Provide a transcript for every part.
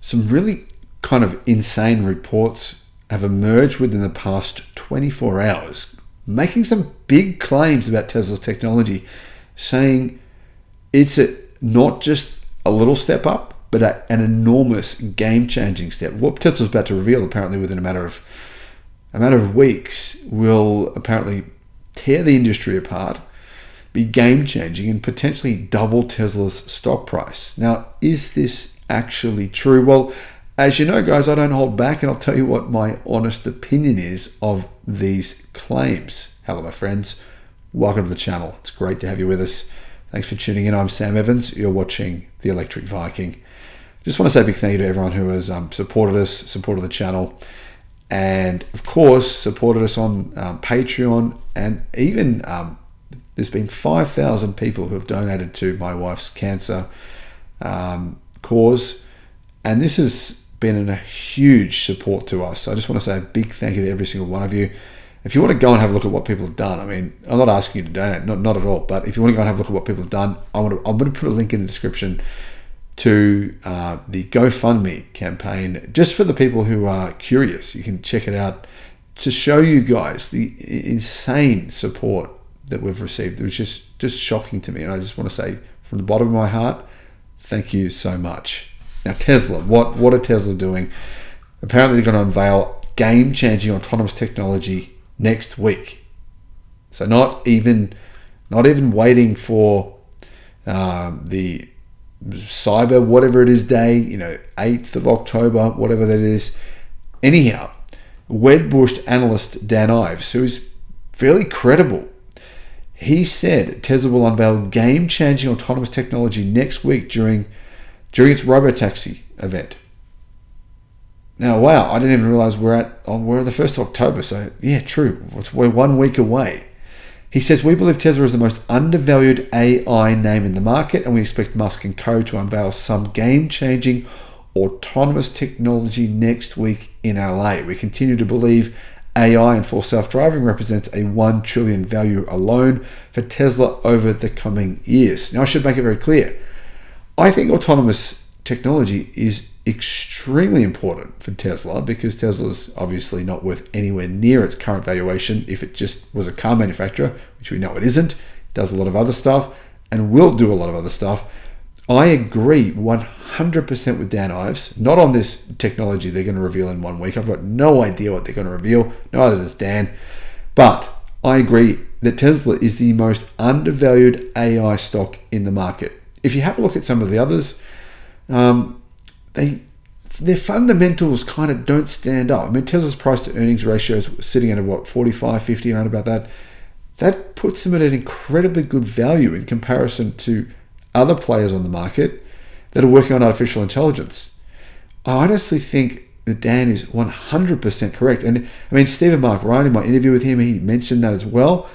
some really kind of insane reports have emerged within the past 24 hours, making some big claims about Tesla's technology, saying it's not just a little step up, but an enormous game-changing step. What Tesla's about to reveal, apparently within a matter of weeks, will apparently tear the industry apart, be game-changing, and potentially double Tesla's stock price. Now, is this actually true? Well, as you know, guys, I don't hold back, and I'll tell you what my honest opinion is of these claims. Hello, my friends. Welcome to the channel. It's great to have you with us. Thanks for tuning in. I'm Sam Evans. You're watching the Electric Viking. Just want to say a big thank you to everyone who has supported us, supported the channel, and of course supported us on Patreon, and even there's been 5,000 people who have donated to my wife's cancer cause, and this has been a huge support to us. So I just want to say a big thank you to every single one of you. If you want to go and have a look at what people have done, I mean, I'm not asking you to donate, not at all, but if you want to go and have a look at what people have done, I'm going to put a link in the description to the GoFundMe campaign, just for the people who are curious. You can check it out to show you guys the insane support that we've received. It was just shocking to me, and I just want to say from the bottom of my heart, thank you so much. Now, Tesla, what are Tesla doing? Apparently they're going to unveil game-changing autonomous technology next week. So not even waiting for the cyber whatever it is day, 8th of October, whatever that is. Anyhow, Wedbush analyst Dan Ives, who is fairly credible, he said Tesla will unveil game-changing autonomous technology next week during its robotaxi event. Now, wow, I didn't even realize we're the 1st of October. So yeah, true. We're 1 week away. He says, we believe Tesla is the most undervalued AI name in the market, and we expect Musk and co to unveil some game-changing autonomous technology next week in LA. We continue to believe AI and full self-driving represents a $1 trillion value alone for Tesla over the coming years. Now, I should make it very clear. I think autonomous technology is extremely important for Tesla, because Tesla's obviously not worth anywhere near its current valuation if it just was a car manufacturer, which we know it isn't. It does a lot of other stuff and will do a lot of other stuff. I agree 100% with Dan Ives, not on this technology they're going to reveal in 1 week. I've got no idea what they're going to reveal, neither does Dan, but I agree that Tesla is the most undervalued AI stock in the market. If you have a look at some of the others, their fundamentals kind of don't stand up. I mean, Tesla's price to earnings ratio is sitting at 45, 50, around about that. That puts them at an incredibly good value in comparison to other players on the market that are working on artificial intelligence. I honestly think that Dan is 100% correct. And I mean, Stephen Mark Ryan, in my interview with him, he mentioned that as well.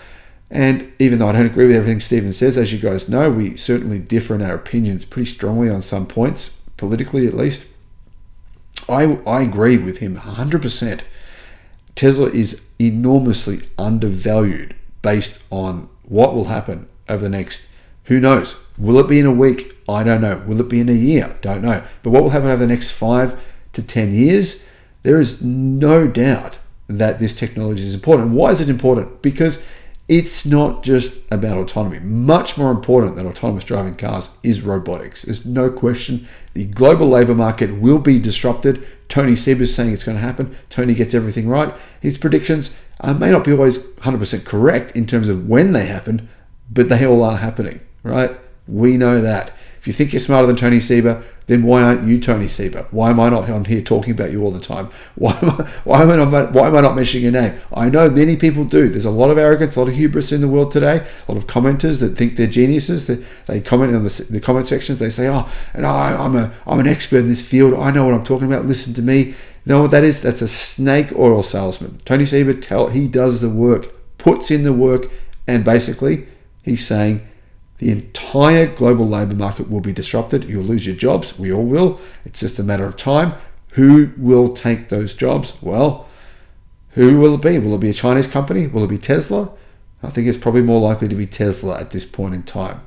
And even though I don't agree with everything Stephen says, as you guys know, we certainly differ in our opinions pretty strongly on some points, politically at least. I agree with him 100%. Tesla is enormously undervalued based on what will happen over the next, who knows? Will it be in a week? I don't know. Will it be in a year? Don't know. But what will happen over the next 5 to 10 years? There is no doubt that this technology is important. Why is it important? Because it's not just about autonomy. Much more important than autonomous driving cars is robotics. There's no question the global labor market will be disrupted. Tony Seba is saying it's going to happen. Tony gets everything right. His predictions may not be always 100% correct in terms of when they happen, but they all are happening, right? We know that. If you think you're smarter than Tony Seba, then why aren't you Tony Seba? Why am I not on here talking about you all the time? Why am I not mentioning your name? I know many people do. There's a lot of arrogance, a lot of hubris in the world today. A lot of commenters that think they're geniuses. They comment in the comment sections. They say, "Oh, and I'm an expert in this field. I know what I'm talking about. Listen to me." You know what that is? That's a snake oil salesman. Tony Seba, he does the work, puts in the work, and basically he's saying the entire global labor market will be disrupted. You'll lose your jobs. We all will. It's just a matter of time. Who will take those jobs? Well, who will it be? Will it be a Chinese company? Will it be Tesla? I think it's probably more likely to be Tesla at this point in time.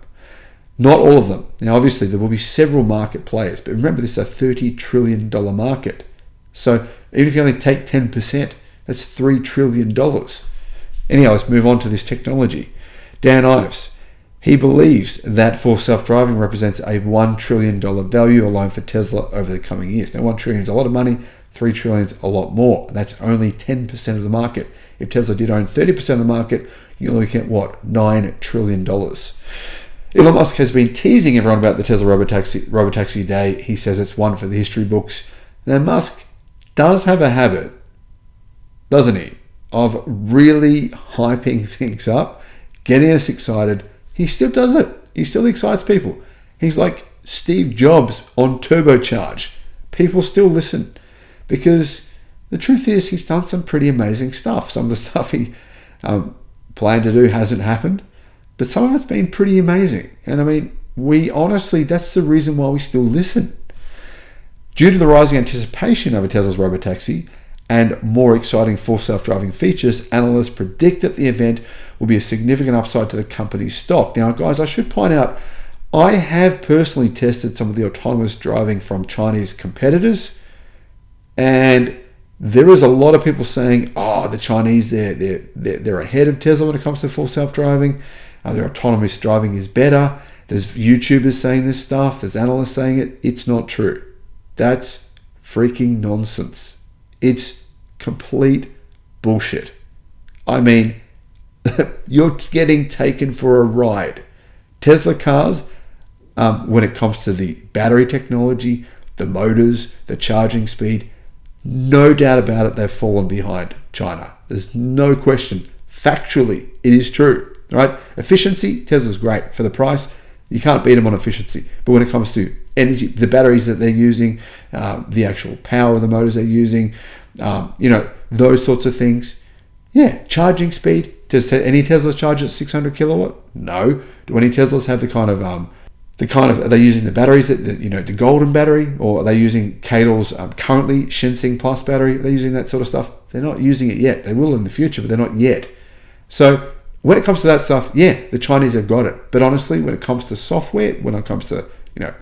Not all of them. Now, obviously, there will be several market players, but remember, this is a $30 trillion market. So even if you only take 10%, that's $3 trillion. Anyhow, let's move on to this technology. Dan Ives, he believes that full self-driving represents a $1 trillion value alone for Tesla over the coming years. Now, $1 trillion is a lot of money, $3 trillion is a lot more. That's only 10% of the market. If Tesla did own 30% of the market, you're looking at what? $9 trillion. Elon Musk has been teasing everyone about the Tesla Robotaxi day. He says it's one for the history books. Now, Musk does have a habit, doesn't he, of really hyping things up, getting us excited. He still does it. He still excites people. He's like Steve Jobs on turbocharge. People still listen because the truth is he's done some pretty amazing stuff. Some of the stuff he planned to do hasn't happened, but some of it's been pretty amazing. And I mean, we honestly, that's the reason why we still listen. Due to the rising anticipation over Tesla's Robotaxi and more exciting full self-driving features, analysts predict that the event will be a significant upside to the company's stock. Now, guys, I should point out, I have personally tested some of the autonomous driving from Chinese competitors, and there is a lot of people saying, oh, the Chinese, they're ahead of Tesla when it comes to full self-driving. Their autonomous driving is better. There's YouTubers saying this stuff. There's analysts saying it. It's not true. That's freaking nonsense. It's complete bullshit. I mean, you're getting taken for a ride. Tesla cars, when it comes to the battery technology, the motors, the charging speed, no doubt about it, they've fallen behind China. There's no question. Factually, it is true. Right? Efficiency, Tesla's great. For the price, you can't beat them on efficiency. But when it comes to energy, the batteries that they're using, the actual power of the motors they're using, those sorts of things. Yeah, charging speed. Does any Teslas charge at 600 kilowatt? No. Do any Teslas have the kind of are they using the batteries that the golden battery, or are they using CATL's currently Shinseng Plus battery? Are they using that sort of stuff? They're not using it yet. They will in the future, but they're not yet. So when it comes to that stuff, yeah, the Chinese have got it. But honestly, when it comes to software, when it comes to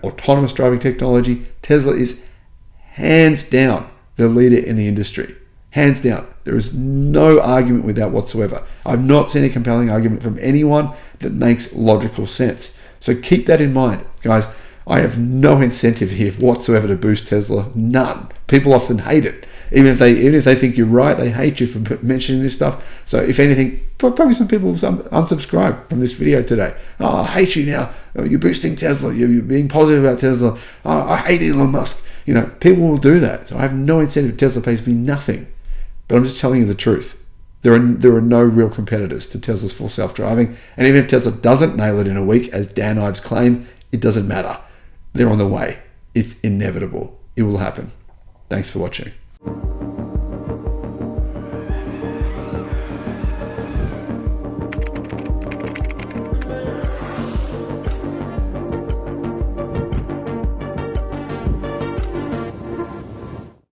autonomous driving technology, Tesla is hands down the leader in the industry. Hands down. There is no argument with that whatsoever. I've not seen a compelling argument from anyone that makes logical sense. So keep that in mind, guys. I have no incentive here whatsoever to boost Tesla. None. People often hate it. Even if they think you're right, they hate you for mentioning this stuff. So if anything, probably some people unsubscribe from this video today. Oh, I hate you now. Oh, you're boosting Tesla. You're being positive about Tesla. Oh, I hate Elon Musk. People will do that. So I have no incentive. Tesla pays me nothing. But I'm just telling you the truth. There are no real competitors to Tesla's full self-driving. And even if Tesla doesn't nail it in a week, as Dan Ives claim, it doesn't matter. They're on the way. It's inevitable. It will happen. Thanks for watching.